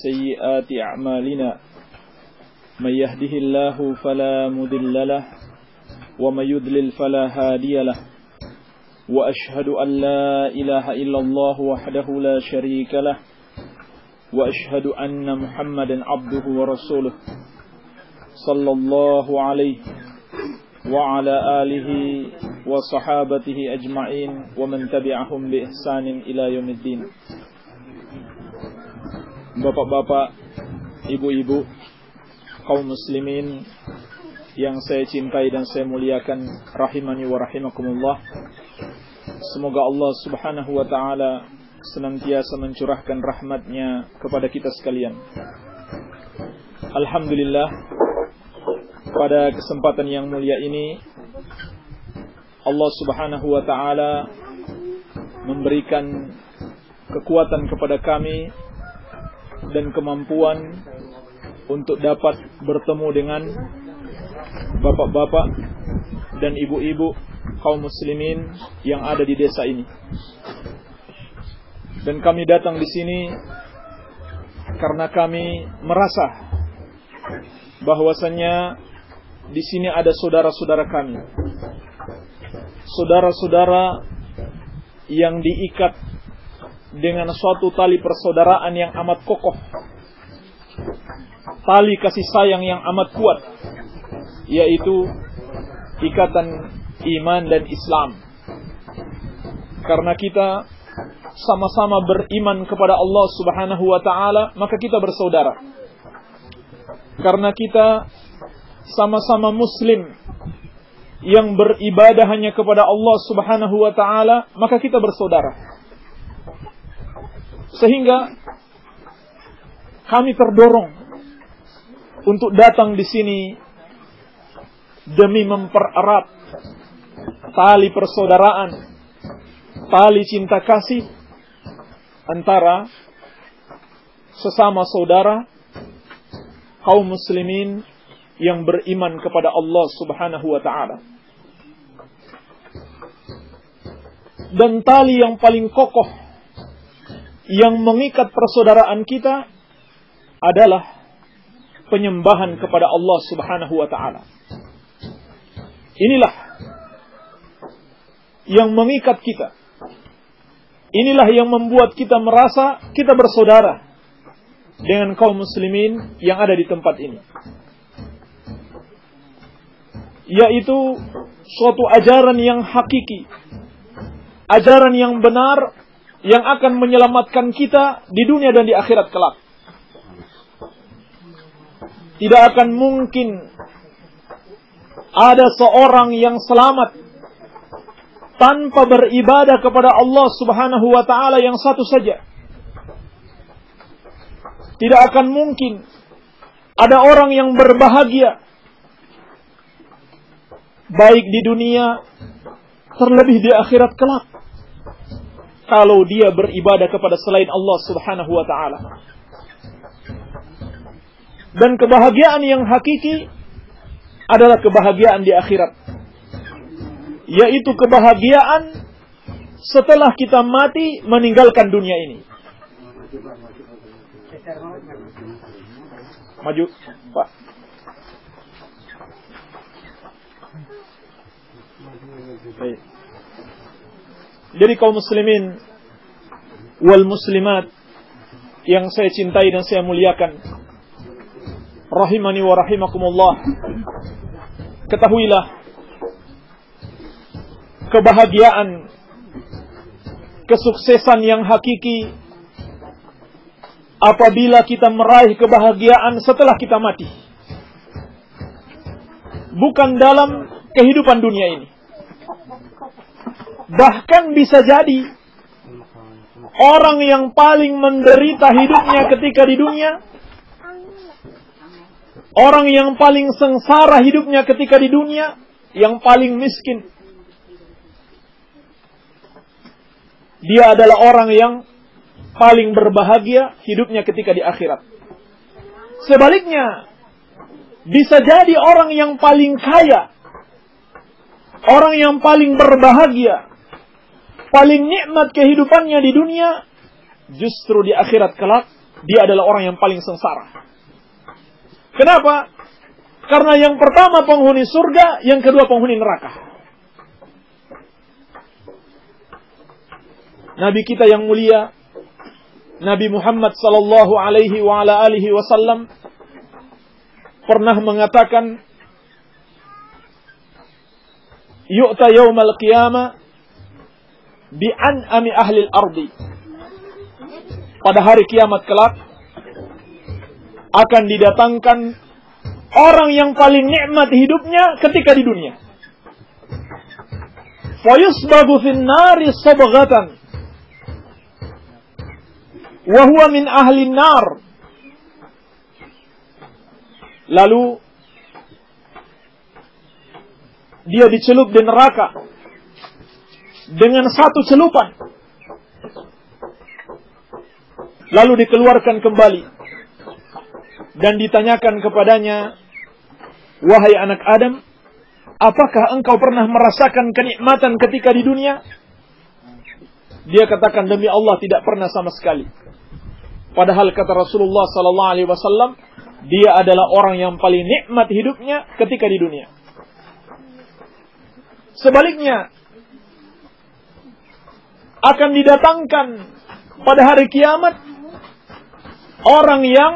سيئات أعمالنا من يهده الله فلا مضل له ومن يضلل فلا هادي له وأشهد أن لا إله إلا الله وحده لا شريك له وأشهد أن محمدا عبده ورسوله صلى الله عليه وعلى آله وصحابته أجمعين ومن تبعهم بإحسان إلى يوم الدين. Bapak-bapak, ibu-ibu, kaum muslimin yang saya cintai dan saya muliakan, rahimani wa rahimakumullah. Semoga Allah subhanahu wa ta'ala senantiasa mencurahkan rahmatnya kepada kita sekalian. Alhamdulillah, pada kesempatan yang mulia ini Allah subhanahu wa ta'ala memberikan kekuatan kepada kami dan kemampuan untuk dapat bertemu dengan bapak-bapak dan ibu-ibu kaum muslimin yang ada di desa ini. Dan kami datang di sini karena kami merasa bahwasannya di sini ada saudara-saudara kami, saudara-saudara yang diikat dengan suatu tali persaudaraan yang amat kokoh, tali kasih sayang yang amat kuat, yaitu ikatan iman dan Islam. Karena kita sama-sama beriman kepada Allah subhanahu wa ta'ala, maka kita bersaudara. Karena kita sama-sama muslim yang beribadah hanya kepada Allah subhanahu wa ta'ala, maka kita bersaudara. Sehingga kami terdorong untuk datang di sini demi mempererat tali persaudaraan, tali cinta kasih antara sesama saudara kaum muslimin yang beriman kepada Allah subhanahu wa ta'ala. Dan tali yang paling kokoh yang mengikat persaudaraan kita adalah penyembahan kepada Allah subhanahu wa ta'ala. Inilah yang mengikat kita. Inilah yang membuat kita merasa kita bersaudara dengan kaum muslimin yang ada di tempat ini. Yaitu suatu ajaran yang hakiki, ajaran yang benar, yang akan menyelamatkan kita di dunia dan di akhirat kelak. Tidak akan mungkin ada seorang yang selamat tanpa beribadah kepada Allah subhanahu wa ta'ala yang satu saja. Tidak akan mungkin ada orang yang berbahagia baik di dunia terlebih di akhirat kelak kalau dia beribadah kepada selain Allah subhanahu wa ta'ala. Dan kebahagiaan yang hakiki adalah kebahagiaan di akhirat, yaitu kebahagiaan setelah kita mati meninggalkan dunia ini. Maju, Pak. Baik. Jadi kaum muslimin wal muslimat yang saya cintai dan saya muliakan, rahimani wa rahimakumullah, ketahuilah kebahagiaan, kesuksesan yang hakiki apabila kita meraih kebahagiaan setelah kita mati, bukan dalam kehidupan dunia ini. Bahkan bisa jadi orang yang paling menderita hidupnya ketika di dunia, orang yang paling sengsara hidupnya ketika di dunia, yang paling miskin, dia adalah orang yang paling berbahagia hidupnya ketika di akhirat. Sebaliknya, bisa jadi orang yang paling kaya, orang yang paling berbahagia, paling nikmat kehidupannya di dunia, justru di akhirat kelak dia adalah orang yang paling sengsara. Kenapa? Karena yang pertama penghuni surga, yang kedua penghuni neraka. Nabi kita yang mulia, Nabi Muhammad sallallahu alaihi wa ala alihi wasallam pernah mengatakan, yu'ta yaumal qiyamah bi'an'ami ahli al-ardi. Pada hari kiamat kelak akan didatangkan orang yang paling nikmat hidupnya ketika di dunia. Fayusbagu fin nari sabghatan wa huwa min ahli an-nar. Lalu dia dicelup di neraka dengan satu celupan. Lalu dikeluarkan kembali dan ditanyakan kepadanya, wahai anak Adam, apakah engkau pernah merasakan kenikmatan ketika di dunia? Dia katakan, demi Allah tidak pernah sama sekali. Padahal kata Rasulullah sallallahu alaihi wasallam, dia adalah orang yang paling nikmat hidupnya ketika di dunia. Sebaliknya, akan didatangkan pada hari kiamat orang yang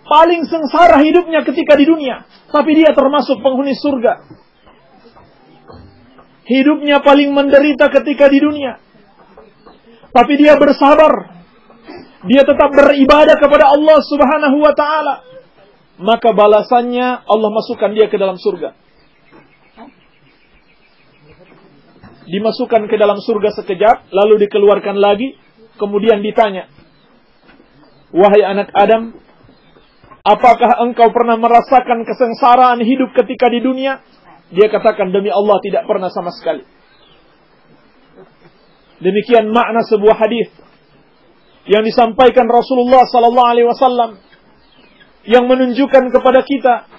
paling sengsara hidupnya ketika di dunia, tapi dia termasuk penghuni surga. Hidupnya paling menderita ketika di dunia, tapi dia bersabar. Dia tetap beribadah kepada Allah Subhanahu wa ta'ala. Maka balasannya Allah masukkan dia ke dalam surga. Dimasukkan ke dalam surga sekejap, lalu dikeluarkan lagi, kemudian ditanya, wahai anak Adam, apakah engkau pernah merasakan kesengsaraan hidup ketika di dunia? Dia katakan, demi Allah tidak pernah sama sekali. Demikian makna sebuah hadis yang disampaikan Rasulullah sallallahu alaihi wasallam yang menunjukkan kepada kita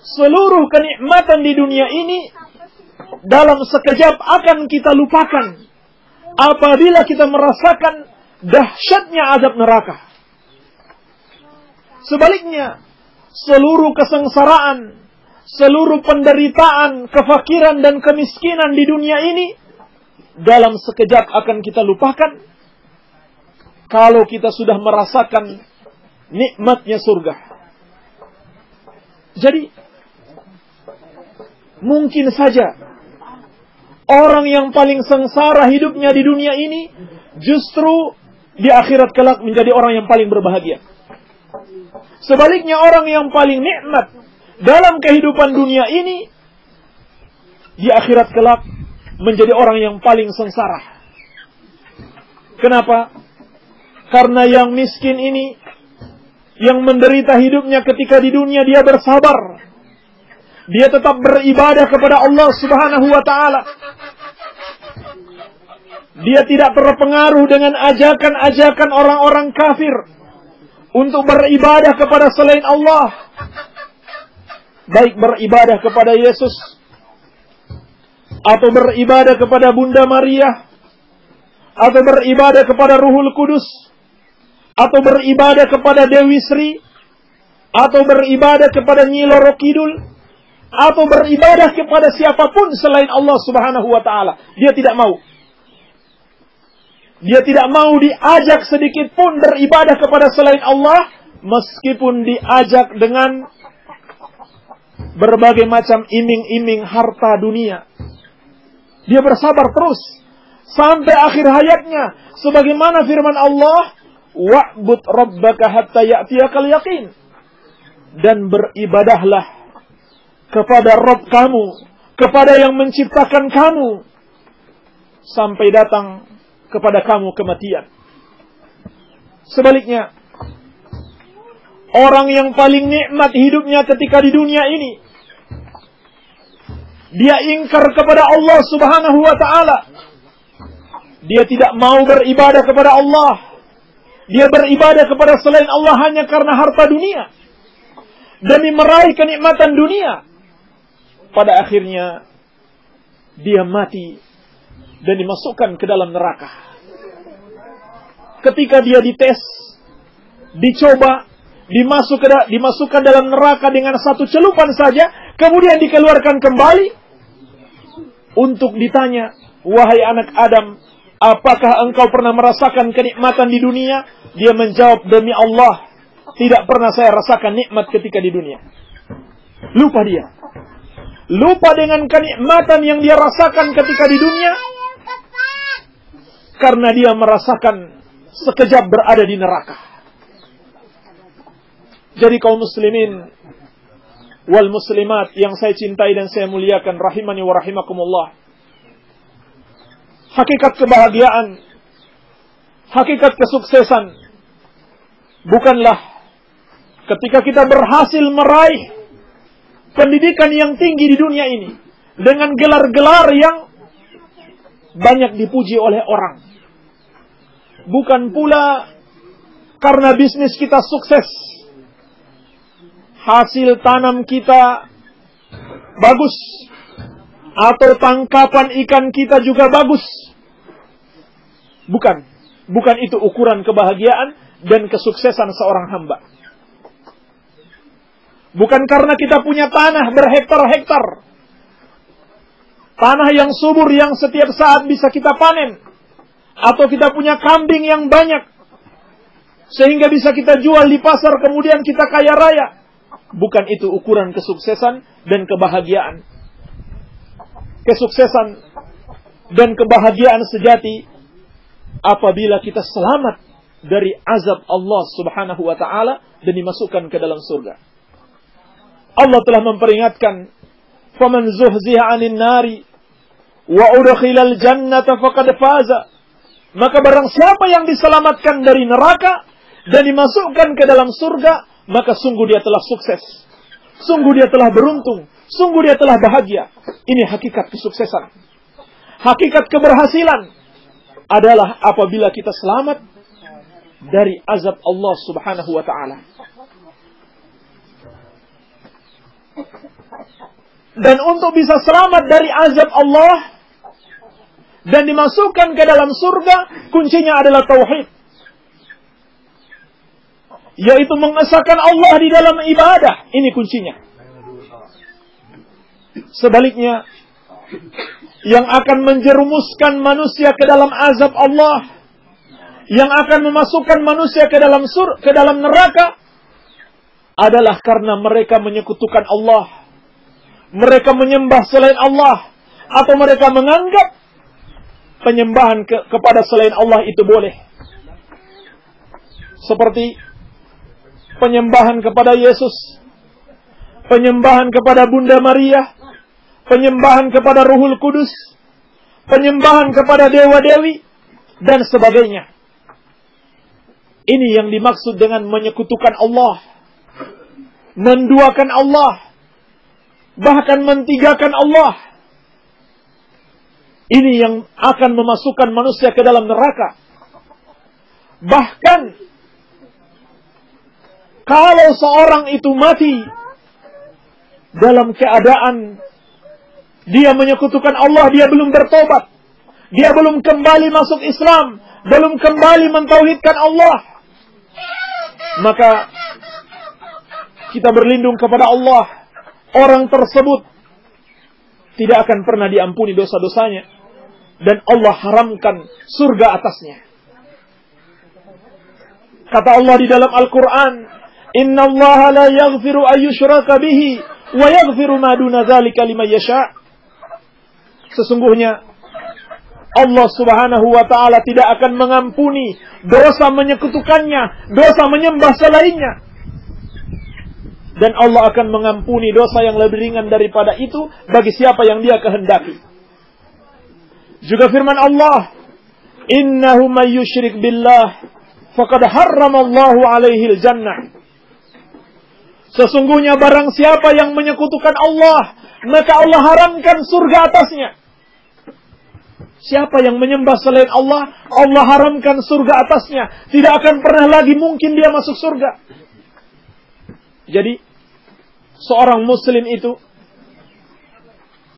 seluruh kenikmatan di dunia ini dalam sekejap akan kita lupakan apabila kita merasakan dahsyatnya azab neraka. Sebaliknya, seluruh kesengsaraan, seluruh penderitaan, kefakiran dan kemiskinan di dunia ini dalam sekejap akan kita lupakan kalau kita sudah merasakan nikmatnya surga. Jadi, mungkin saja orang yang paling sengsara hidupnya di dunia ini justru di akhirat kelak menjadi orang yang paling berbahagia. Sebaliknya, orang yang paling nikmat dalam kehidupan dunia ini di akhirat kelak menjadi orang yang paling sengsara. Kenapa? Karena yang miskin ini, yang menderita hidupnya ketika di dunia, dia bersabar. Dia tetap beribadah kepada Allah Subhanahu wa ta'ala. Dia tidak terpengaruh dengan ajakan-ajakan orang-orang kafir untuk beribadah kepada selain Allah. Baik beribadah kepada Yesus, atau beribadah kepada Bunda Maria, atau beribadah kepada Ruhul Kudus, atau beribadah kepada Dewi Sri, atau beribadah kepada Nyi Loro Kidul, atau beribadah kepada siapapun selain Allah Subhanahu wa ta'ala. Dia tidak mau. Dia tidak mau diajak sedikit pun beribadah kepada selain Allah, meskipun diajak dengan berbagai macam iming-iming harta dunia. Dia bersabar terus sampai akhir hayatnya, sebagaimana firman Allah, wa'bud rabbaka hatta ya'tiyakal yaqin. Dan beribadahlah kepada Rabb kamu, kepada yang menciptakan kamu, sampai datang kepada kamu kematian. Sebaliknya, orang yang paling nikmat hidupnya ketika di dunia ini, dia ingkar kepada Allah Subhanahu wa ta'ala. Dia tidak mau beribadah kepada Allah. Dia beribadah kepada selain Allah hanya karena harta dunia, demi meraih kenikmatan dunia. Pada akhirnya dia mati dan dimasukkan ke dalam neraka. ketika dia dites, dicoba, dimasukkan dalam neraka dengan satu celupan saja, kemudian dikeluarkan kembali untuk ditanya, wahai anak Adam, apakah engkau pernah merasakan kenikmatan di dunia? Dia menjawab, demi Allah, tidak pernah saya rasakan nikmat ketika di dunia. Lupa dia. Lupa dengan kenikmatan yang dia rasakan ketika di dunia, karena dia merasakan sekejap berada di neraka. Jadi kaum muslimin wal muslimat yang saya cintai dan saya muliakan, rahimani wa rahimakumullah. Hakikat kebahagiaan, hakikat kesuksesan bukanlah ketika kita berhasil meraih pendidikan yang tinggi di dunia ini dengan gelar-gelar yang banyak dipuji oleh orang. Bukan pula karena bisnis kita sukses, hasil tanam kita bagus, atau tangkapan ikan kita juga bagus. Bukan itu ukuran kebahagiaan dan kesuksesan seorang hamba. Bukan karena kita punya tanah berhektar-hektar, tanah yang subur yang setiap saat bisa kita panen, atau kita punya kambing yang banyak sehingga bisa kita jual di pasar kemudian kita kaya raya. Bukan itu ukuran kesuksesan dan kebahagiaan. Kesuksesan dan kebahagiaan sejati apabila kita selamat dari azab Allah Subhanahu wa ta'ala dan dimasukkan ke dalam surga. Allah telah memperingatkan, "Faman zuhziha 'anil nari wa udkhilal jannata faqad faza." Maka barang siapa yang diselamatkan dari neraka dan dimasukkan ke dalam surga, maka sungguh dia telah sukses. Sungguh dia telah beruntung. Sungguh dia telah bahagia. Ini hakikat kesuksesan. Hakikat keberhasilan adalah apabila kita selamat dari azab Allah Subhanahu wa ta'ala. Dan untuk bisa selamat dari azab Allah dan dimasukkan ke dalam surga, kuncinya adalah tauhid. Yaitu mengesahkan Allah di dalam ibadah. Ini kuncinya. Sebaliknya, yang akan menjerumuskan manusia ke dalam azab Allah, yang akan memasukkan manusia ke dalam neraka, adalah karena mereka menyekutukan Allah. Mereka menyembah selain Allah, atau mereka menganggap penyembahan kepada selain Allah itu boleh. Seperti penyembahan kepada Yesus, penyembahan kepada Bunda Maria, penyembahan kepada Ruhul Kudus, penyembahan kepada dewa-dewi, dan sebagainya. Ini yang dimaksud dengan menyekutukan Allah, menduakan Allah, bahkan mentigakan Allah. Ini yang akan memasukkan manusia ke dalam neraka. Bahkan kalau seorang itu mati dalam keadaan dia menyekutukan Allah, dia belum bertobat, dia belum kembali masuk Islam, belum kembali mentauhidkan Allah, maka kita berlindung kepada Allah. Orang tersebut tidak akan pernah diampuni dosa-dosanya, dan Allah haramkan surga atasnya. Kata Allah di dalam Al-Quran, "Inna Allah la yaghfiru ayyushraka bihi wa yaghfiru ma duna dzalika liman yasha'." Sesungguhnya Allah Subhanahu wa ta'ala tidak akan mengampuni dosa menyekutukannya, dosa menyembah selainnya. Dan Allah akan mengampuni dosa yang lebih ringan daripada itu bagi siapa yang Dia kehendaki. Juga firman Allah, "Innahu may yusyrik billah faqad harramallahu 'alaihil jannah." Sesungguhnya barang siapa yang menyekutukan Allah, maka Allah haramkan surga atasnya. Siapa yang menyembah selain Allah, Allah haramkan surga atasnya. Tidak akan pernah lagi mungkin dia masuk surga. Jadi, seorang muslim itu,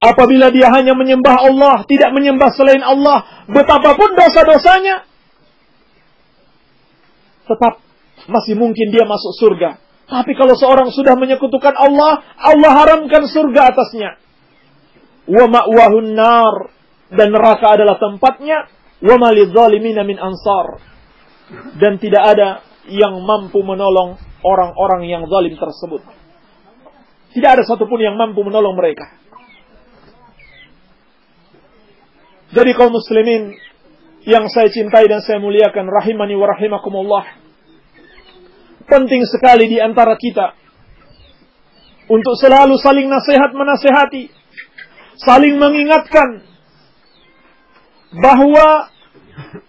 apabila dia hanya menyembah Allah, tidak menyembah selain Allah, betapapun dosa-dosanya, tetap masih mungkin dia masuk surga. Tapi kalau seorang sudah menyekutukan Allah, Allah haramkan surga atasnya. Wa ma'wahun nar, dan neraka adalah tempatnya. Wa ma lidzalimina min ansar, dan tidak ada yang mampu menolong orang-orang yang zalim tersebut. Tidak ada satupun yang mampu menolong mereka. Jadi kaum muslimin yang saya cintai dan saya muliakan, rahimani wa rahimakumullah, penting sekali di antara kita untuk selalu saling nasihat menasihati, saling mengingatkan bahwa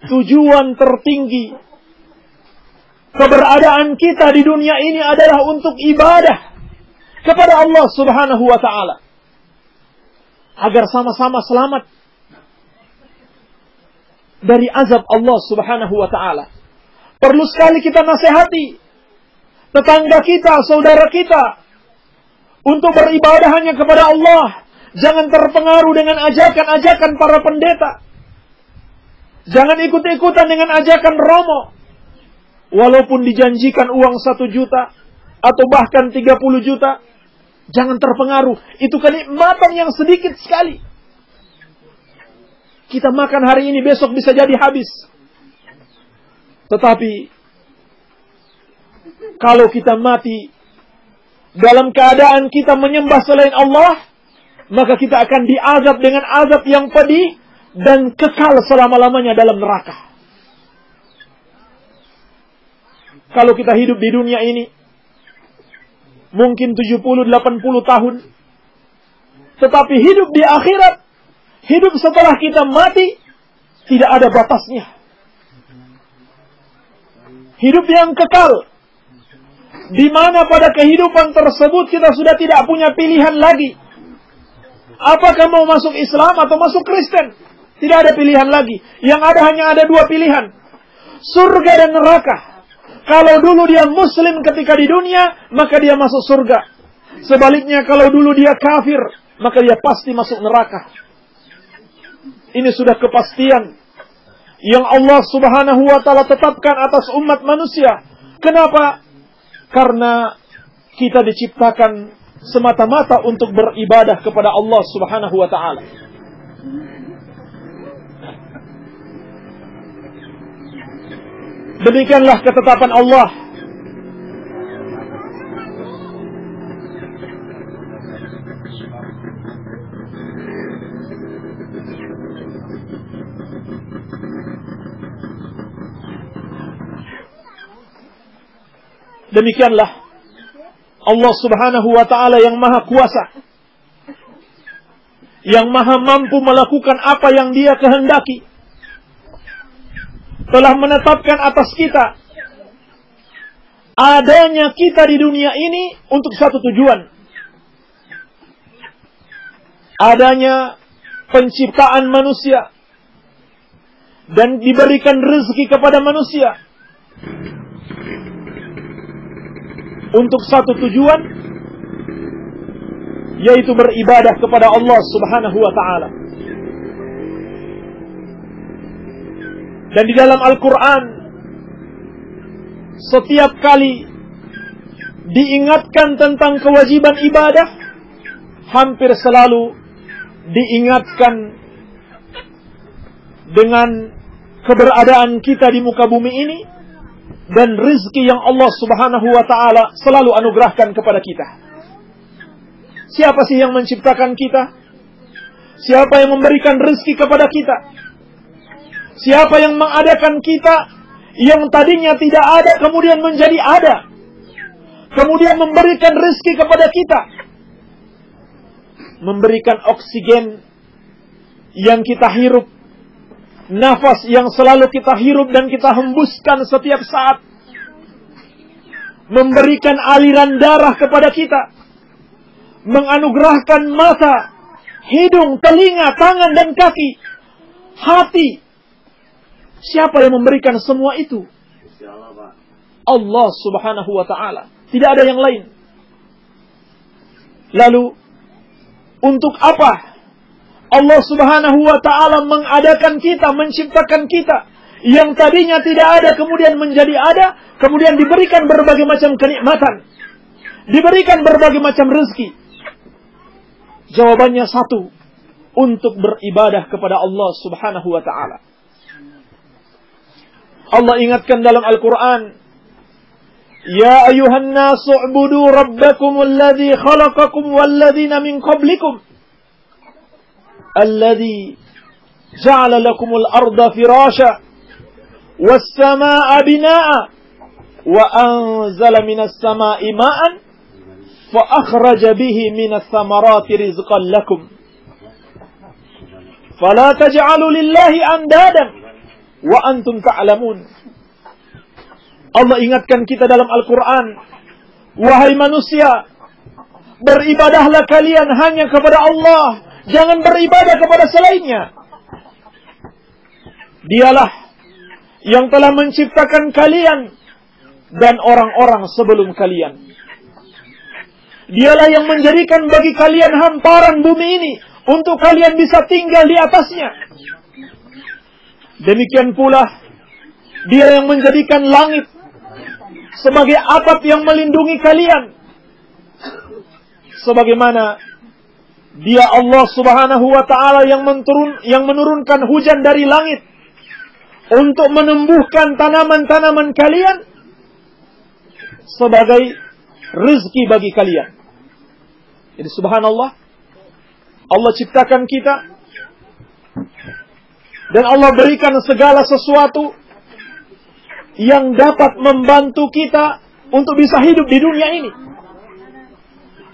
tujuan tertinggi keberadaan kita di dunia ini adalah untuk ibadah kepada Allah Subhanahu wa ta'ala, agar sama-sama selamat dari azab Allah Subhanahu wa ta'ala. Perlu sekali kita nasihati tetangga kita, saudara kita, untuk beribadah hanya kepada Allah. Jangan terpengaruh dengan ajakan-ajakan para pendeta. Jangan ikut-ikutan dengan ajakan romo. Walaupun dijanjikan uang 1 juta atau bahkan 30 juta, jangan terpengaruh. Itu kenikmatan yang sedikit sekali. Kita makan hari ini, besok bisa jadi habis. Tetapi kalau kita mati dalam keadaan kita menyembah selain Allah, maka kita akan diazab dengan azab yang pedih dan kekal selama-lamanya dalam neraka. Kalau kita hidup di dunia ini mungkin 70-80 tahun, tetapi hidup di akhirat, hidup setelah kita mati, tidak ada batasnya. Hidup yang kekal, di mana pada kehidupan tersebut kita sudah tidak punya pilihan lagi. Apakah mau masuk Islam atau masuk Kristen? Tidak ada pilihan lagi. Yang ada hanya ada 2 pilihan, surga dan neraka. Kalau dulu dia muslim ketika di dunia, maka dia masuk surga. Sebaliknya, kalau dulu dia kafir, maka dia pasti masuk neraka. Ini sudah kepastian yang Allah Subhanahu wa ta'ala tetapkan atas umat manusia. Kenapa? Karena kita diciptakan semata-mata untuk beribadah kepada Allah Subhanahu wa ta'ala. Demikianlah ketetapan Allah. Demikianlah Allah Subhanahu wa ta'ala yang maha kuasa, yang maha mampu melakukan apa yang dia kehendaki, telah menetapkan atas kita adanya kita di dunia ini untuk satu tujuan. Adanya penciptaan manusia dan diberikan rezeki kepada manusia untuk satu tujuan, yaitu beribadah kepada Allah Subhanahu wa ta'ala. Dan di dalam Al-Quran, setiap kali diingatkan tentang kewajiban ibadah, hampir selalu diingatkan dengan keberadaan kita di muka bumi ini dan rizki yang Allah Subhanahu wa ta'ala selalu anugerahkan kepada kita. Siapa sih yang menciptakan kita? Siapa yang memberikan rizki kepada kita? Siapa yang mengadakan kita yang tadinya tidak ada kemudian menjadi ada, kemudian memberikan rizki kepada kita, memberikan oksigen yang kita hirup, nafas yang selalu kita hirup dan kita hembuskan setiap saat, memberikan aliran darah kepada kita, menganugerahkan mata, hidung, telinga, tangan dan kaki, hati. Siapa yang memberikan semua itu? Allah Subhanahu wa ta'ala. Tidak ada yang lain. Lalu, untuk apa Allah Subhanahu wa ta'ala mengadakan kita, menciptakan kita, Yang tadinya tidak ada kemudian menjadi ada, kemudian diberikan berbagai macam kenikmatan, diberikan berbagai macam rezeki. Jawabannya satu, untuk beribadah kepada Allah Subhanahu wa ta'ala. Allah ingatkan dalam Al-Quran, Ya ayuhan nasu ubudu rabbakum alladhi khalaqakum walladhina min qablikum alladhi ja'ala lakumul arda firasha was-samaa'a binaa'a wa anzala minas samaa'i ma'an fa akhraja bihi minas thamarati rizqan lakum fala taj'alu lillahi andadan wa antum ta'lamun. Allah ingatkan kita dalam Al-Quran, wahai manusia, beribadahlah kalian hanya kepada Allah, jangan beribadah kepada selainnya. Dialah yang telah menciptakan kalian dan orang-orang sebelum kalian. Dialah yang menjadikan bagi kalian hamparan bumi ini untuk kalian bisa tinggal di atasnya. Demikian pula Dia yang menjadikan langit sebagai atap yang melindungi kalian. Sebagaimana Dia Allah Subhanahu wa ta'ala yang menurunkan hujan dari langit untuk menumbuhkan tanaman-tanaman kalian sebagai rezeki bagi kalian. Jadi subhanallah, Allah ciptakan kita dan Allah berikan segala sesuatu yang dapat membantu kita untuk bisa hidup di dunia ini.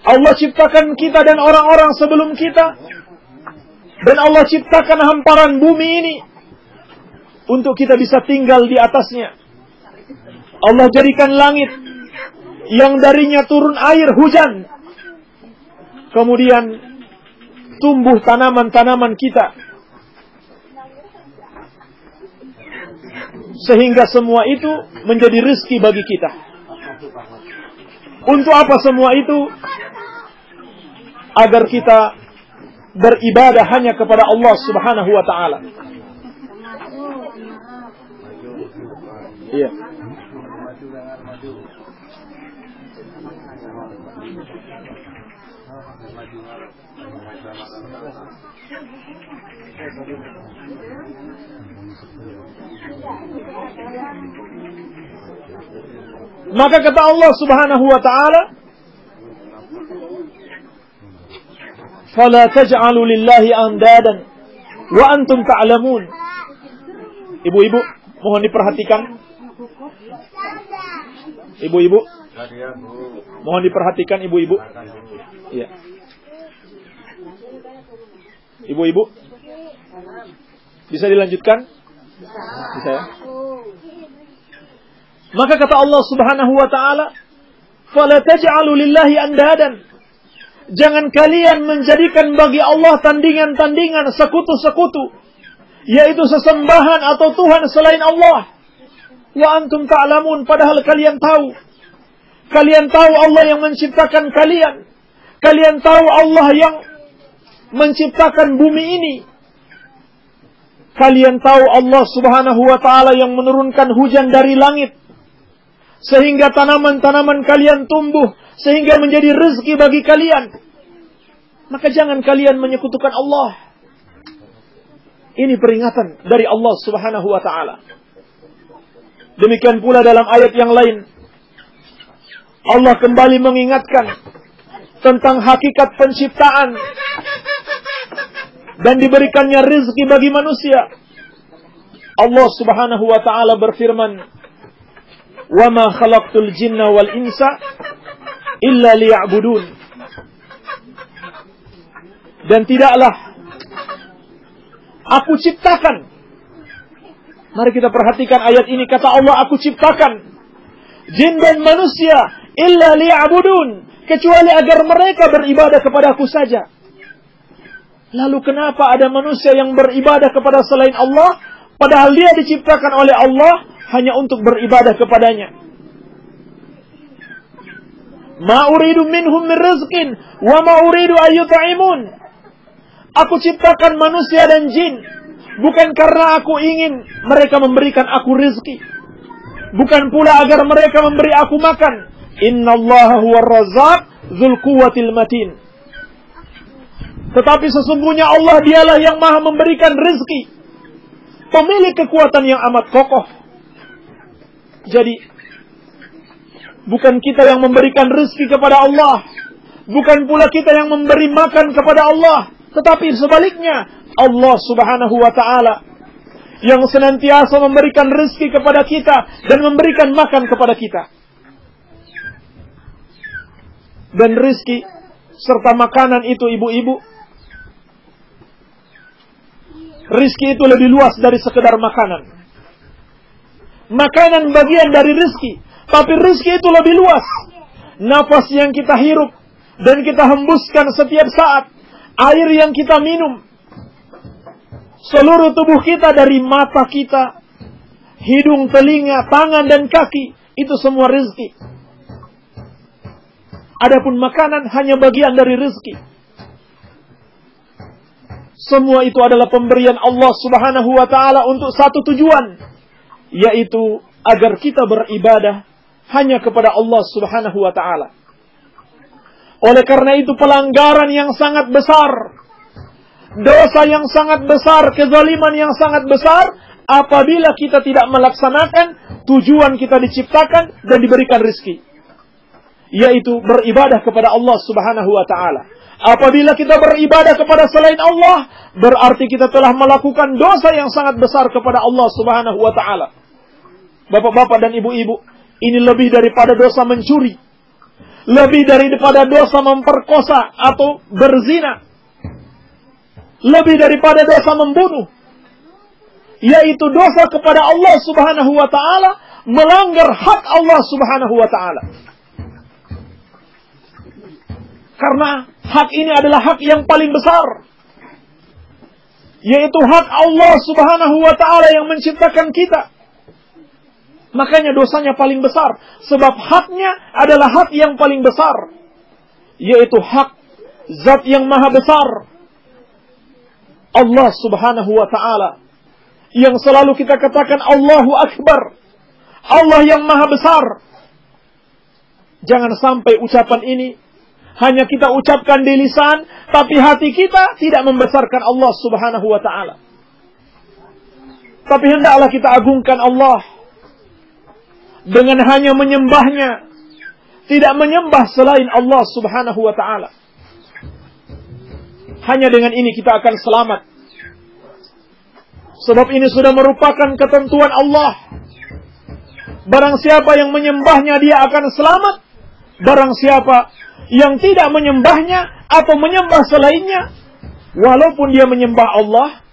Allah ciptakan kita dan orang-orang sebelum kita, dan Allah ciptakan hamparan bumi ini untuk kita bisa tinggal di atasnya. Allah jadikan langit yang darinya turun air hujan, kemudian tumbuh tanaman-tanaman kita, sehingga semua itu menjadi rezeki bagi kita. Untuk apa semua itu? Agar kita beribadah hanya kepada Allah Subhanahu wa ta'ala. Iya. Maka kata Allah Subhanahu wa ta'ala, fala taj'alu lillahi andadan wa antum ta'lamun. Ibu-ibu, mohon diperhatikan. Ibu-ibu, mohon diperhatikan ibu-ibu. Iya. Ibu-ibu, bisa dilanjutkan? Bisa ya? Maka kata Allah Subhanahu wa ta'ala, fala taj'alu lillahi andadan. Jangan kalian menjadikan bagi Allah tandingan-tandingan, sekutu-sekutu, yaitu sesembahan atau Tuhan selain Allah. Wa antum ta'lamun, padahal kalian tahu. Kalian tahu Allah yang menciptakan kalian. Kalian tahu Allah yang menciptakan bumi ini. Kalian tahu Allah Subhanahu wa ta'ala yang menurunkan hujan dari langit, sehingga tanaman-tanaman kalian tumbuh, sehingga menjadi rezeki bagi kalian. Maka jangan kalian menyekutukan Allah. Ini peringatan dari Allah Subhanahu wa ta'ala. Demikian pula dalam ayat yang lain, Allah kembali mengingatkan tentang hakikat penciptaan dan diberikannya rezeki bagi manusia. Allah Subhanahu wa ta'ala berfirman, wa ma khalaqtul jinna wal insa illa liya'budun. Dan tidaklah aku ciptakan. Mari kita perhatikan ayat ini. Kata Allah, aku ciptakan jin dan manusia illa liya'budun, kecuali agar mereka beribadah kepada-Aku saja. Lalu kenapa ada manusia yang beribadah kepada selain Allah, padahal dia diciptakan oleh Allah hanya untuk beribadah kepadanya? Ma uridu minhum min rizqin wa ma uridu ayyut'imun. Aku ciptakan manusia dan jin Bukan karena aku ingin mereka memberikan aku rezeki. Bukan pula agar mereka memberi aku makan. Innallaha huwar razzaq dzul quwwatil matin. Tetapi sesungguhnya Allah dialah yang maha memberikan rezeki, pemilik kekuatan yang amat kokoh. Jadi, bukan kita yang memberikan rezeki kepada Allah, bukan pula kita yang memberi makan kepada Allah, tetapi sebaliknya, Allah subhanahu wa ta'ala yang senantiasa memberikan rezeki kepada kita dan memberikan makan kepada kita. Dan rezeki serta makanan itu, ibu-ibu, rezeki itu lebih luas dari sekedar makanan. Makanan bagian dari rezeki, tapi rezeki itu lebih luas. Nafas yang kita hirup dan kita hembuskan setiap saat, air yang kita minum, seluruh tubuh kita dari mata kita, hidung, telinga, tangan, dan kaki, itu semua rezeki. Adapun makanan hanya bagian dari rezeki. Semua itu adalah pemberian Allah subhanahu wa ta'ala untuk satu tujuan, yaitu agar kita beribadah hanya kepada Allah subhanahu wa ta'ala. Oleh karena itu pelanggaran yang sangat besar, dosa yang sangat besar, kezaliman yang sangat besar, apabila kita tidak melaksanakan tujuan kita diciptakan dan diberikan rezeki, yaitu beribadah kepada Allah subhanahu wa ta'ala. Apabila kita beribadah kepada selain Allah, berarti kita telah melakukan dosa yang sangat besar kepada Allah subhanahu wa ta'ala. Bapak-bapak dan ibu-ibu, ini lebih daripada dosa mencuri, lebih daripada dosa memperkosa atau berzina, lebih daripada dosa membunuh, yaitu dosa kepada Allah subhanahu wa ta'ala, melanggar hak Allah subhanahu wa ta'ala. Karena hak ini adalah hak yang paling besar, yaitu hak Allah subhanahu wa ta'ala yang menciptakan kita. Makanya dosanya paling besar, sebab haknya adalah hak yang paling besar, yaitu hak zat yang maha besar, Allah subhanahu wa ta'ala, yang selalu kita katakan Allahu Akbar, Allah yang maha besar. Jangan sampai ucapan ini hanya kita ucapkan di lisan, tapi hati kita tidak membesarkan Allah subhanahu wa ta'ala. Tapi hendaklah kita agungkan Allah dengan hanya menyembahnya, tidak menyembah selain Allah subhanahu wa ta'ala. Hanya dengan ini kita akan selamat. Sebab ini sudah merupakan ketentuan Allah. Barang siapa yang menyembahnya, dia akan selamat. Barang siapa yang tidak menyembahnya atau menyembah selainnya, walaupun dia menyembah Allah,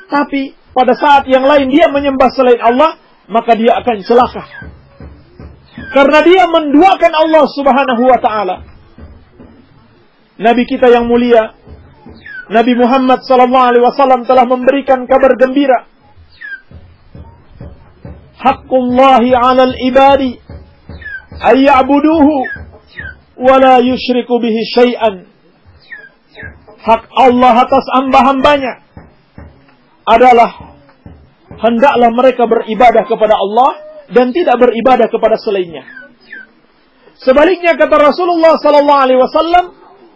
tapi pada saat yang lain dia menyembah selain Allah, maka dia akan celaka. Karena dia menduakan Allah subhanahu wa ta'ala. Nabi kita yang mulia, Nabi Muhammad SAW telah memberikan kabar gembira. Haqqullahi 'alal ibadi ayya'buduhu wala yusyriku bihi syai'an. Hak Allah atas hamba-hambanya adalah hendaklah mereka beribadah kepada Allah dan tidak beribadah kepada selainnya. Sebaliknya kata Rasulullah sallallahu alaihi wasallam,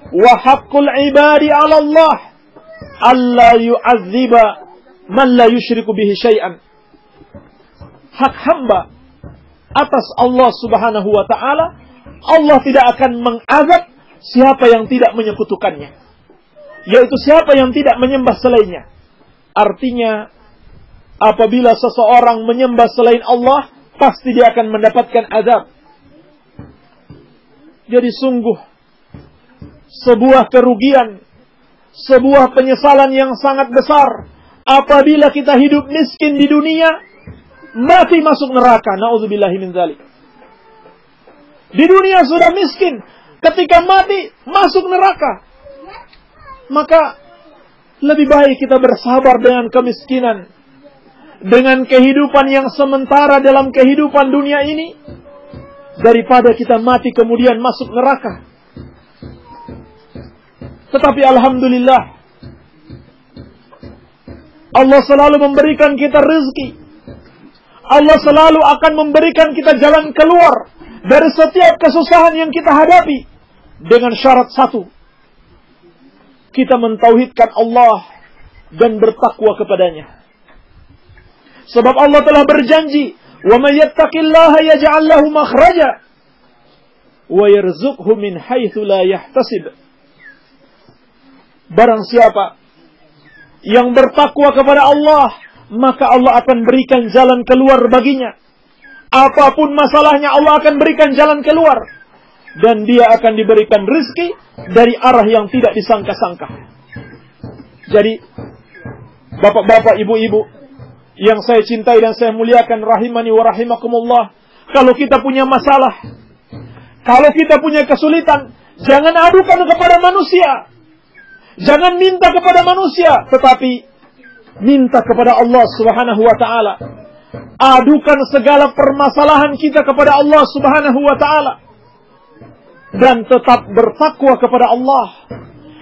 wa haqqul ibadi 'ala Allah alla yu'adziba man la yusyriku bihi syai'an. Hak hamba atas Allah subhanahu wa ta'ala, Allah tidak akan mengazab siapa yang tidak menyekutukannya, yaitu siapa yang tidak menyembah selainnya. Artinya, apabila seseorang menyembah selain Allah, pasti dia akan mendapatkan azab. Jadi sungguh sebuah kerugian, sebuah penyesalan yang sangat besar apabila kita hidup miskin di dunia, mati masuk neraka. Na'udzubillahi min dzalik. Di dunia sudah miskin, ketika mati masuk neraka. Maka lebih baik kita bersabar dengan kemiskinan, dengan kehidupan yang sementara dalam kehidupan dunia ini, daripada kita mati kemudian masuk neraka. Tetapi alhamdulillah, Allah selalu memberikan kita rezeki. Allah selalu akan memberikan kita jalan keluar dari setiap kesusahan yang kita hadapi. Dengan syarat satu, kita mentauhidkan Allah dan bertakwa kepadanya. Sebab Allah telah berjanji, "Wa may yattaqillaha yaj'al lahu makhraja wa yarzuqhu min haitsu la yahtasib." Barang siapa yang bertakwa kepada Allah, maka Allah akan berikan jalan keluar baginya. Apapun masalahnya, Allah akan berikan jalan keluar. Dan dia akan diberikan rezeki dari arah yang tidak disangka-sangka. Jadi, bapak-bapak, ibu-ibu yang saya cintai dan saya muliakan, rahimani wa rahimakumullah, kalau kita punya masalah, kalau kita punya kesulitan, jangan adukan kepada manusia. Jangan minta kepada manusia, tetapi minta kepada Allah Subhanahu wa ta'ala. Adukan segala permasalahan kita kepada Allah Subhanahu wa ta'ala. Dan tetap bertakwa kepada Allah,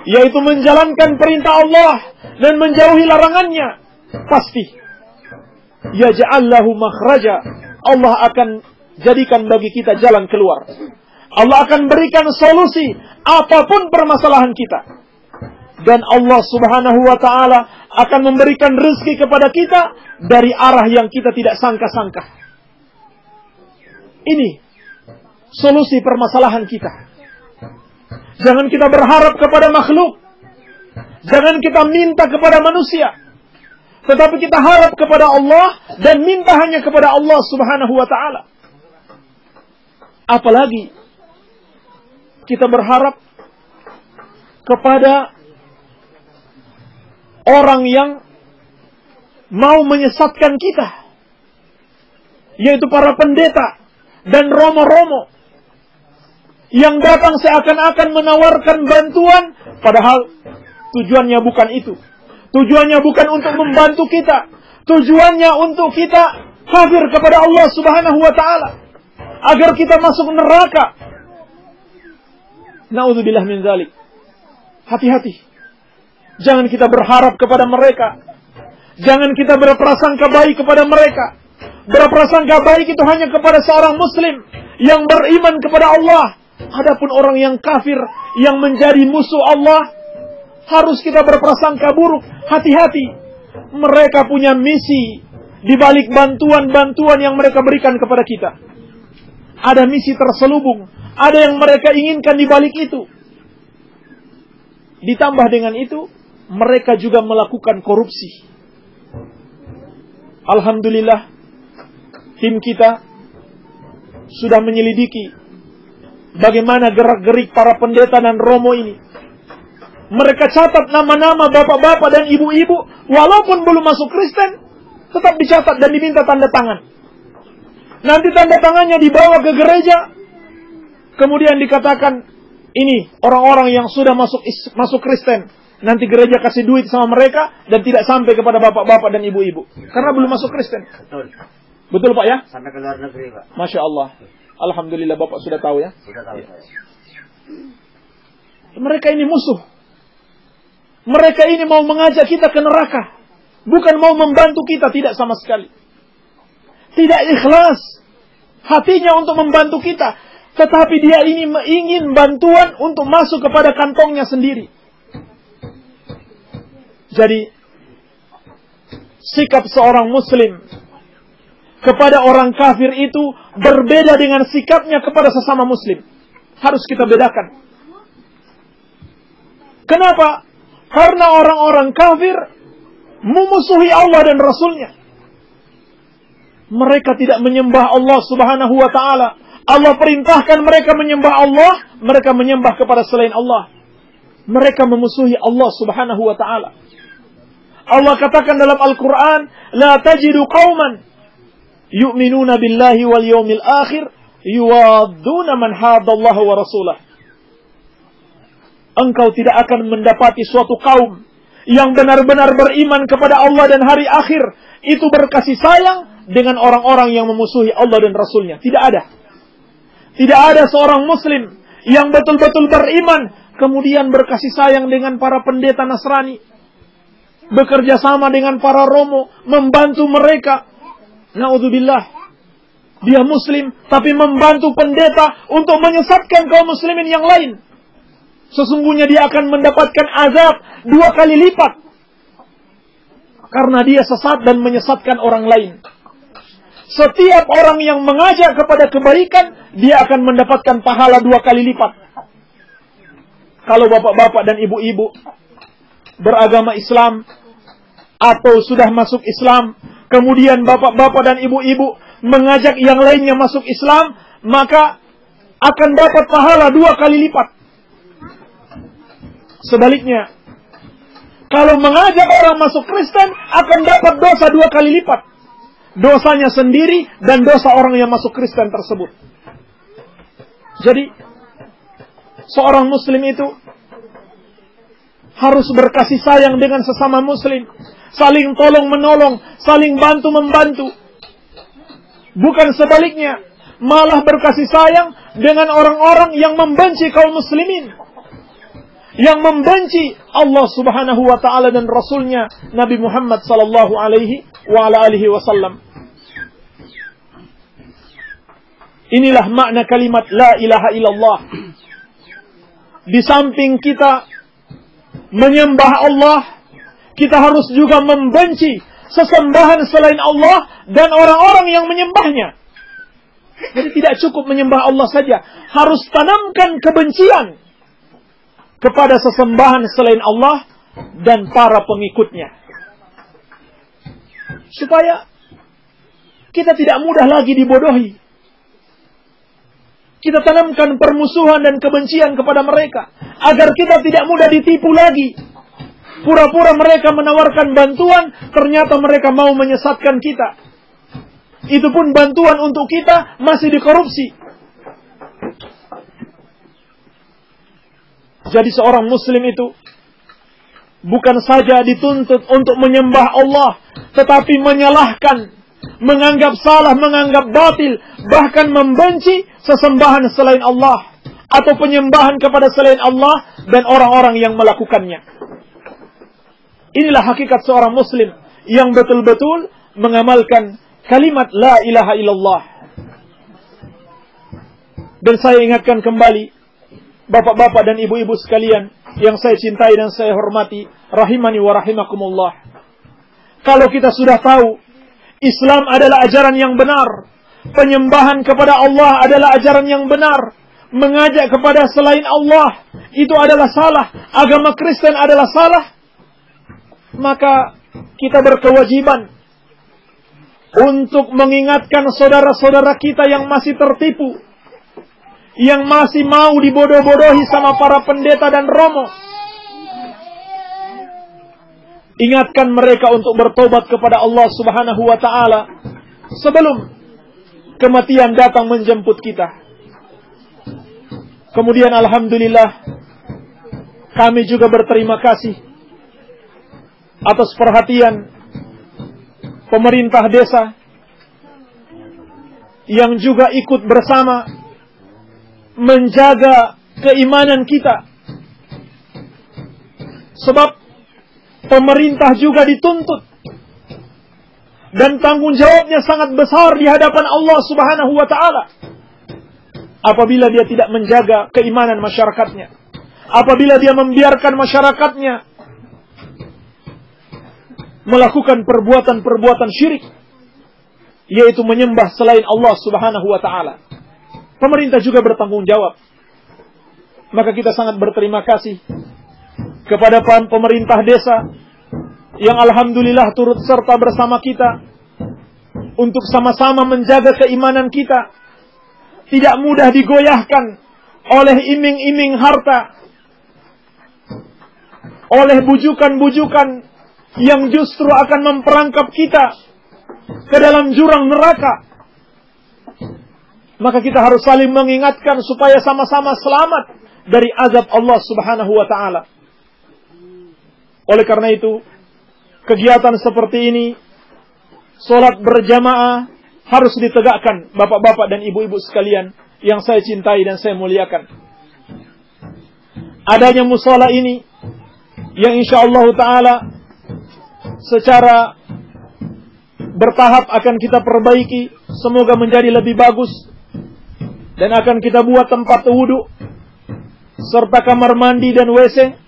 yaitu menjalankan perintah Allah dan menjauhi larangannya. Pasti yaj'al lahu makhraja, Allah akan jadikan bagi kita jalan keluar. Allah akan berikan solusi apapun permasalahan kita. Dan Allah Subhanahu wa ta'ala akan memberikan rezeki kepada kita dari arah yang kita tidak sangka-sangka. Ini solusi permasalahan kita. Jangan kita berharap kepada makhluk. Jangan kita minta kepada manusia. Tetapi kita harap kepada Allah dan minta hanya kepada Allah Subhanahu wa ta'ala. Apalagi kita berharap kepada orang yang mau menyesatkan kita, yaitu para pendeta dan romo-romo yang datang seakan-akan menawarkan bantuan, padahal tujuannya bukan itu. Tujuannya bukan untuk membantu kita. Tujuannya untuk kita kafir kepada Allah Subhanahu wa ta'ala, agar kita masuk neraka. Na'udzubillah min dzalik. Hati-hati. Jangan kita berharap kepada mereka. Jangan kita berprasangka baik kepada mereka. Berprasangka baik itu hanya kepada seorang muslim yang beriman kepada Allah. Adapun orang yang kafir, yang menjadi musuh Allah, harus kita berprasangka buruk. Hati-hati. Mereka punya misi di balik bantuan-bantuan yang mereka berikan kepada kita. Ada misi terselubung. Ada yang mereka inginkan di balik itu. Ditambah dengan itu, mereka juga melakukan korupsi. Alhamdulillah, tim kita sudah menyelidiki bagaimana gerak-gerik para pendeta dan romo ini. Mereka catat nama-nama bapak-bapak dan ibu-ibu, walaupun belum masuk Kristen, tetap dicatat dan diminta tanda tangan. Nanti tanda tangannya dibawa ke gereja, kemudian dikatakan, ini orang-orang yang sudah masuk Kristen. Nanti gereja kasih duit sama mereka dan tidak sampai kepada bapak-bapak dan ibu-ibu, karena belum masuk Kristen. Betul. Betul Pak ya? Sampai ke luar negeri Pak. Masya Allah. Alhamdulillah Bapak sudah tahu ya. Sudah tahu ya. saya. Mereka ini musuh. Mereka ini mau mengajak kita ke neraka, bukan mau membantu kita, tidak sama sekali. Tidak ikhlas hatinya untuk membantu kita, tetapi dia ini ingin bantuan untuk masuk kepada kantongnya sendiri. Jadi, sikap seorang muslim kepada orang kafir itu berbeda dengan sikapnya kepada sesama muslim. Harus kita bedakan. Kenapa? Karena orang-orang kafir memusuhi Allah dan Rasulnya. Mereka tidak menyembah Allah Subhanahu wa ta'ala. Allah perintahkan mereka menyembah Allah, mereka menyembah kepada selain Allah. Mereka memusuhi Allah Subhanahu wa ta'ala. Allah katakan dalam Al-Quran, La tajidu qawman yu'minuna billahi wal yawmil akhir yuwadduna man hadallaha wa rasulah. Engkau tidak akan mendapati suatu kaum yang benar-benar beriman kepada Allah dan hari akhir, itu berkasih sayang dengan orang-orang yang memusuhi Allah dan Rasulnya. Tidak ada. Tidak ada seorang muslim yang betul-betul beriman kemudian berkasih sayang dengan para pendeta Nasrani. bekerja sama dengan para romo, membantu mereka. Na'udzubillah. Dia muslim, tapi membantu pendeta untuk menyesatkan kaum muslimin yang lain. Sesungguhnya dia akan mendapatkan azab 2 kali lipat. Karena dia sesat dan menyesatkan orang lain. Setiap orang yang mengajak kepada kebaikan, dia akan mendapatkan pahala 2 kali lipat. Kalau bapak-bapak dan ibu-ibu beragama Islam, atau sudah masuk Islam, kemudian bapak-bapak dan ibu-ibu mengajak yang lainnya masuk Islam, maka akan dapat pahala 2 kali lipat. Sebaliknya, kalau mengajak orang masuk Kristen, akan dapat dosa 2 kali lipat. Dosanya sendiri dan dosa orang yang masuk Kristen tersebut. Jadi, seorang muslim itu harus berkasih sayang dengan sesama muslim. Saling tolong menolong, saling bantu membantu. Bukan sebaliknya, malah berkasih sayang dengan orang-orang yang membenci kaum muslimin. Yang membenci Allah subhanahu wa ta'ala dan Rasulnya Nabi Muhammad sallallahu alaihi wa ala alihi wasallam. Inilah makna kalimat la ilaha illallah. Di samping kita menyembah Allah, kita harus juga membenci sesembahan selain Allah dan orang-orang yang menyembahnya. Jadi tidak cukup menyembah Allah saja, harus tanamkan kebencian kepada sesembahan selain Allah dan para pengikutnya. Supaya kita tidak mudah lagi dibodohi. Kita tanamkan permusuhan dan kebencian kepada mereka, agar kita tidak mudah ditipu lagi. Pura-pura mereka menawarkan bantuan, ternyata mereka mau menyesatkan kita. Itu pun bantuan untuk kita masih dikorupsi. Jadi seorang muslim itu bukan saja dituntut untuk menyembah Allah, tetapi menyalahkan, menganggap salah, menganggap batil, bahkan membenci sesembahan selain Allah atau penyembahan kepada selain Allah dan orang-orang yang melakukannya. Inilah hakikat seorang muslim yang betul-betul mengamalkan kalimat la ilaha illallah. Dan saya ingatkan kembali, bapak-bapak dan ibu-ibu sekalian yang saya cintai dan saya hormati, rahimani wa rahimakumullah. Kalau kita sudah tahu Islam adalah ajaran yang benar, penyembahan kepada Allah adalah ajaran yang benar, mengajak kepada selain Allah itu adalah salah, agama Kristen adalah salah, maka kita berkewajiban untuk mengingatkan saudara-saudara kita yang masih tertipu, yang masih mau dibodoh-bodohi sama para pendeta dan romo. Ingatkan mereka untuk bertobat kepada Allah subhanahu wa ta'ala sebelum kematian datang menjemput kita. Kemudian alhamdulillah, kami juga berterima kasih atas perhatian pemerintah desa yang juga ikut bersama menjaga keimanan kita. Sebab pemerintah juga dituntut dan tanggung jawabnya sangat besar di hadapan Allah subhanahu wa ta'ala apabila dia tidak menjaga keimanan masyarakatnya, apabila dia membiarkan masyarakatnya melakukan perbuatan-perbuatan syirik, yaitu menyembah selain Allah subhanahu wa ta'ala. Pemerintah juga bertanggung jawab. Maka kita sangat berterima kasih kepada pemerintah desa yang alhamdulillah turut serta bersama kita untuk sama-sama menjaga keimanan kita, tidak mudah digoyahkan oleh iming-iming harta, oleh bujukan-bujukan yang justru akan memperangkap kita ke dalam jurang neraka. Maka kita harus saling mengingatkan supaya sama-sama selamat dari azab Allah subhanahu wa ta'ala. Oleh karena itu, kegiatan seperti ini, sholat berjamaah, harus ditegakkan bapak-bapak dan ibu-ibu sekalian yang saya cintai dan saya muliakan. Adanya musola ini, yang insyaallah ta'ala secara bertahap akan kita perbaiki, semoga menjadi lebih bagus. Dan akan kita buat tempat wudu serta kamar mandi dan WC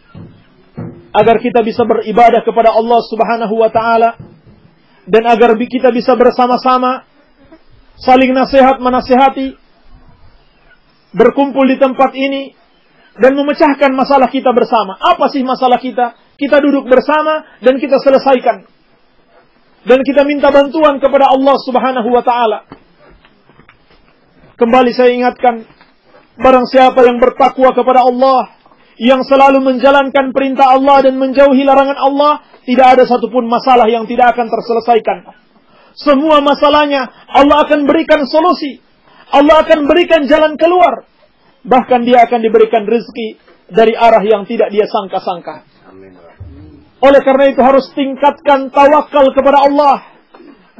agar kita bisa beribadah kepada Allah Subhanahu wa taala, dan agar kita bisa bersama-sama saling nasihat menasihati, berkumpul di tempat ini dan memecahkan masalah kita bersama. Apa sih masalah kita? Kita duduk bersama dan kita selesaikan. Dan kita minta bantuan kepada Allah Subhanahu wa taala. Kembali saya ingatkan, barang siapa yang bertakwa kepada Allah, yang selalu menjalankan perintah Allah dan menjauhi larangan Allah, tidak ada satupun masalah yang tidak akan terselesaikan. Semua masalahnya Allah akan berikan solusi. Allah akan berikan jalan keluar. Bahkan dia akan diberikan rezeki dari arah yang tidak dia sangka-sangka. Oleh karena itu harus tingkatkan tawakal kepada Allah.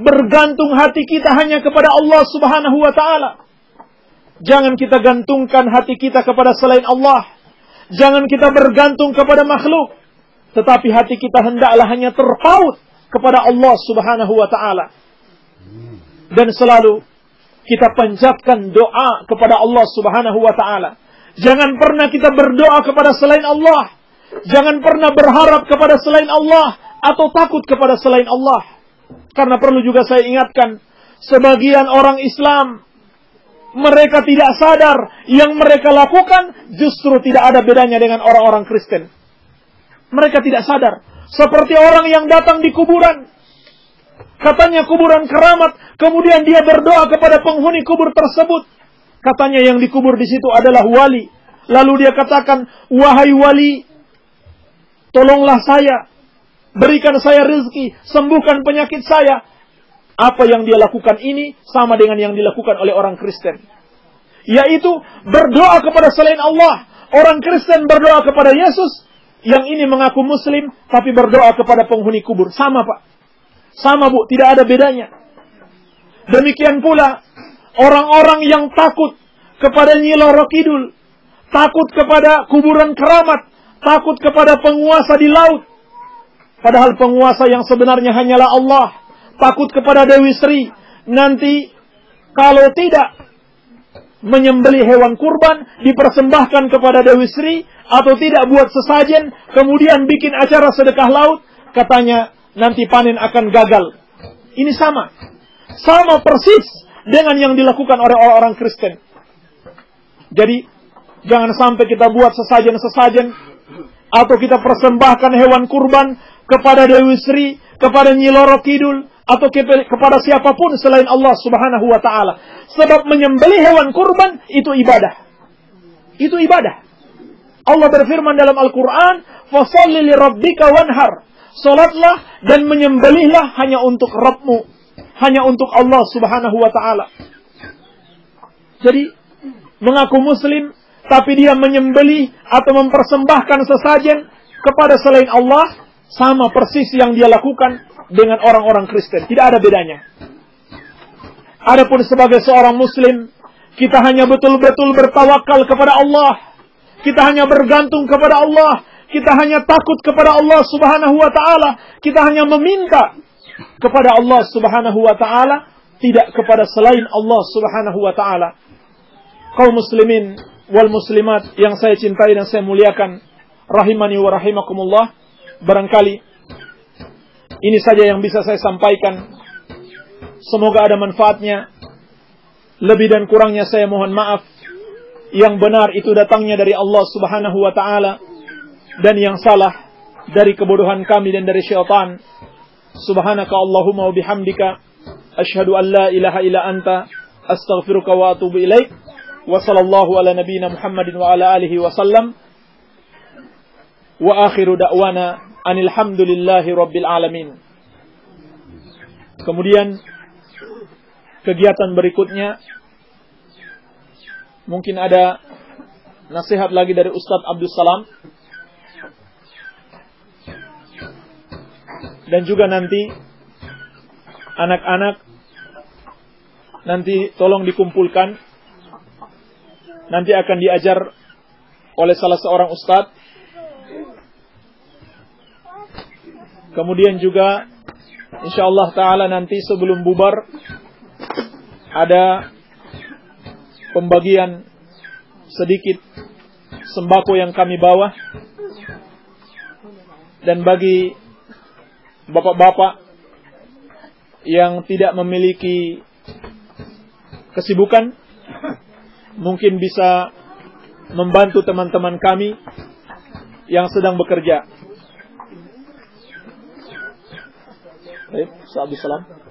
Bergantung hati kita hanya kepada Allah Subhanahu wa taala. Jangan kita gantungkan hati kita kepada selain Allah. Jangan kita bergantung kepada makhluk. Tetapi hati kita hendaklah hanya terpaut kepada Allah Subhanahu wa ta'ala. Dan selalu kita panjatkan doa kepada Allah Subhanahu wa ta'ala. Jangan pernah kita berdoa kepada selain Allah. Jangan pernah berharap kepada selain Allah atau takut kepada selain Allah. Karena perlu juga saya ingatkan, sebagian orang Islam, mereka tidak sadar yang mereka lakukan justru tidak ada bedanya dengan orang-orang Kristen. Mereka tidak sadar. Seperti orang yang datang di kuburan. Katanya kuburan keramat. Kemudian dia berdoa kepada penghuni kubur tersebut. Katanya yang dikubur di situ adalah wali. Lalu dia katakan, wahai wali, tolonglah saya. Berikan saya rezeki. Sembuhkan penyakit saya. Apa yang dia lakukan ini sama dengan yang dilakukan oleh orang Kristen. Yaitu berdoa kepada selain Allah. Orang Kristen berdoa kepada Yesus. Yang ini mengaku Muslim, tapi berdoa kepada penghuni kubur. Sama, Pak. Sama, Bu. Tidak ada bedanya. Demikian pula, orang-orang yang takut kepada Nyi Roro Kidul. Takut kepada kuburan keramat. Takut kepada penguasa di laut. Padahal penguasa yang sebenarnya hanyalah Allah. Takut kepada Dewi Sri. Nanti kalau tidak menyembelih hewan kurban, dipersembahkan kepada Dewi Sri, atau tidak buat sesajen, kemudian bikin acara sedekah laut, katanya nanti panen akan gagal. Ini sama. Sama persis dengan yang dilakukan oleh orang-orang Kristen. Jadi, jangan sampai kita buat sesajen-sesajen, atau kita persembahkan hewan kurban kepada Dewi Sri, kepada Nyi Roro Kidul, atau kepada siapapun selain Allah Subhanahu wa ta'ala. Sebab menyembelih hewan kurban itu ibadah. Itu ibadah. Allah berfirman dalam Al-Quran, "Fasholli li rabbika wanhar." Salatlah dan menyembelihlah hanya untuk Rabbmu, hanya untuk Allah Subhanahu wa ta'ala. Jadi, mengaku Muslim, tapi dia menyembelih atau mempersembahkan sesajen kepada selain Allah, sama persis yang dia lakukan dengan orang-orang Kristen. Tidak ada bedanya. Adapun sebagai seorang Muslim, kita hanya betul-betul bertawakal kepada Allah. Kita hanya bergantung kepada Allah. Kita hanya takut kepada Allah Subhanahu wa ta'ala. Kita hanya meminta kepada Allah Subhanahu wa ta'ala, tidak kepada selain Allah Subhanahu wa ta'ala. Kaum muslimin wal muslimat yang saya cintai dan saya muliakan, rahimani wa rahimakumullah. Barangkali ini saja yang bisa saya sampaikan. Semoga ada manfaatnya. Lebih dan kurangnya saya mohon maaf. Yang benar itu datangnya dari Allah Subhanahu wa ta'ala. Dan yang salah dari kebodohan kami dan dari syaitan. Subhanaka Allahumma wa bihamdika. Ashhadu an la ilaha illa anta. Astaghfiruka wa atubu ilaik. Wa sallallahu ala nabiyina Muhammadin wa ala alihi wa sallam. Wa akhiru da'wana anilhamdulillahi rabbil alamin. Kemudian kegiatan berikutnya, mungkin ada nasihat lagi dari Ustadz Abdul Salam. Dan juga nanti anak-anak nanti tolong dikumpulkan. Nanti akan diajar oleh salah seorang ustadz Kemudian juga insyaallah ta'ala nanti sebelum bubar ada pembagian sedikit sembako yang kami bawa. Dan bagi bapak-bapak yang tidak memiliki kesibukan, mungkin bisa membantu teman-teman kami yang sedang bekerja. Baik, Assalamualaikum.